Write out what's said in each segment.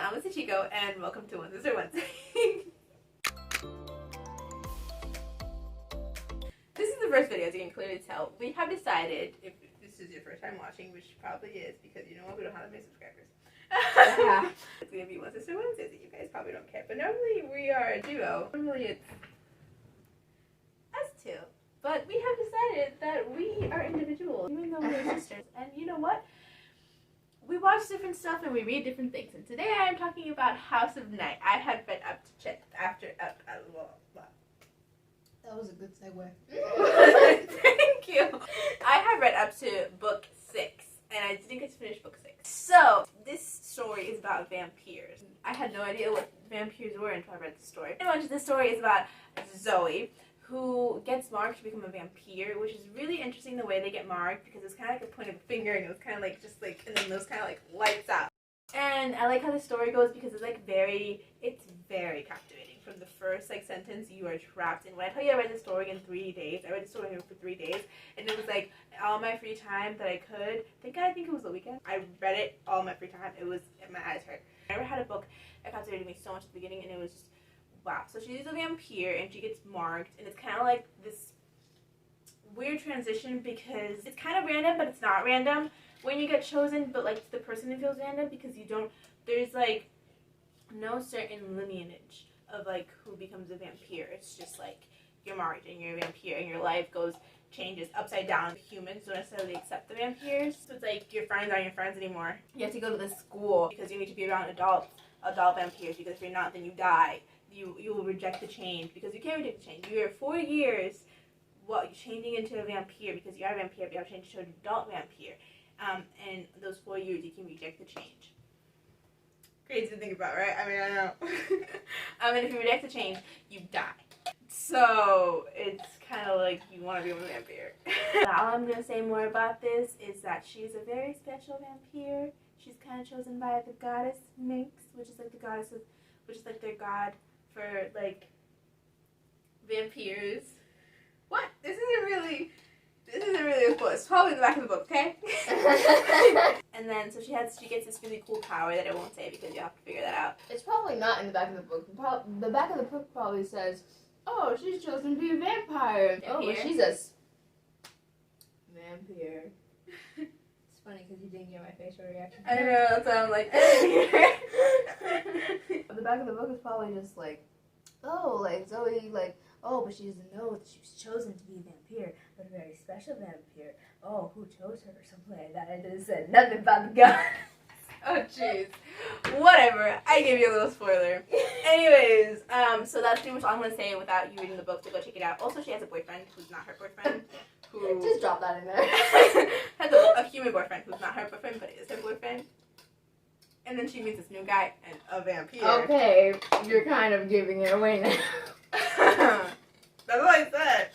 I'm Lisa Chico, and welcome to One Sister Wednesday. This is the first video, as you can clearly tell. We have decided, if this is your first time watching, which probably is, because you know what, we don't have that many subscribers. Yeah. It's gonna be One Sister Wednesday, that you guys probably don't care. But normally we are a duo. Normally it's us two. But we have decided that we are individuals, even though we're sisters. And you know what? We watch different stuff and we read different things. And today I am talking about House of Night. I had read up to That was a good segue. Thank you. I have read up to book 6, and I didn't get to finish book 6. So this story is about vampires. I had no idea what vampires were until I read the story. Pretty much this story is about Zoe, who gets marked to become a vampire, which is really interesting the way they get marked, because it's kind of like a point of a finger, and it was kind of like just like, and then those kind of like lights out. And I like how the story goes because it's like it's very captivating. From the first like sentence, you are trapped. And when I tell you I read the story in 3 days, I read the story for 3 days, and it was like all my free time that I could. Thank God, I think it was the weekend. I read it all my free time. It was, my eyes hurt. I never had a book that captivated me so much at the beginning, and it was just wow. So she's a vampire and she gets marked, and it's kind of like this weird transition because it's kind of random, but it's not random when you get chosen, but like the person, it feels random because you don't, there's like no certain lineage of like who becomes a vampire. It's just like you're marked and you're a vampire and your life changes upside down. Humans don't necessarily accept the vampires, so it's like your friends aren't your friends anymore. You have to go to this school because you need to be around adult vampires, because if you're not, then you die. You will reject the change because you can't reject the change. You're 4 years changing into a vampire because you are a vampire, but you have to change to an adult vampire. And those 4 years you can reject the change. Crazy to think about, right? I mean, I know. And if you reject the change, you die. So it's kind of like you want to be a vampire. All I'm gonna say more about this is that she's a very special vampire. She's kind of chosen by the goddess Minx, which is like their god for like vampires. What? This isn't really a spoiler. It's probably in the back of the book, okay? And then so she gets this really cool power that I won't say because you have to figure that out. It's probably not in the back of the book. The back of the book probably says, "Oh, she's chosen to be a vampire." Oh, well, she's a vampire. It's funny because you didn't get my facial reaction. I know, that's why I'm like. The back of the book is probably just like, oh, like Zoe, like, oh, but she doesn't know that she was chosen to be a vampire, but a very special vampire. Oh, who chose her or something like that. I just said nothing about the god. Oh, jeez. Whatever. I gave you a little spoiler. Anyways, so that's pretty much all I'm going to say without you reading the book, to go check it out. Also, she has a boyfriend who's not her boyfriend. Who just drop that in there. has a human boyfriend who's not her boyfriend, but is her boyfriend. And then she meets this new guy, and a vampire. Okay, you're kind of giving it away now. That's all I said.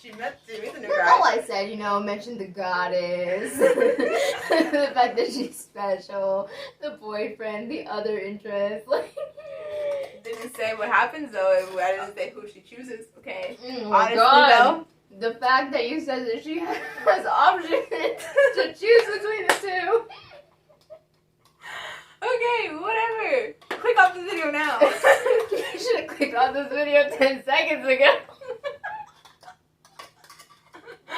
She meets a new guy. All I said, mention the goddess, the fact that she's special, the boyfriend, the other interest. Like, didn't say what happens though. I didn't say who she chooses. Okay. Oh my God. The fact that you said that she has options to choose between the two. Okay, whatever. Click off this video now. You should have clicked on this video 10 seconds ago. I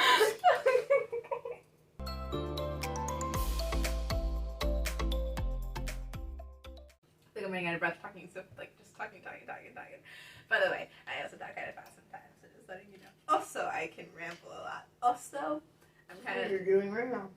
think I'm running out of breath talking, so like just talking. By the way, I also talk kind of fast sometimes, so just letting you know. Also, I can ramble a lot. Also, I'm kind of. You're doing right now.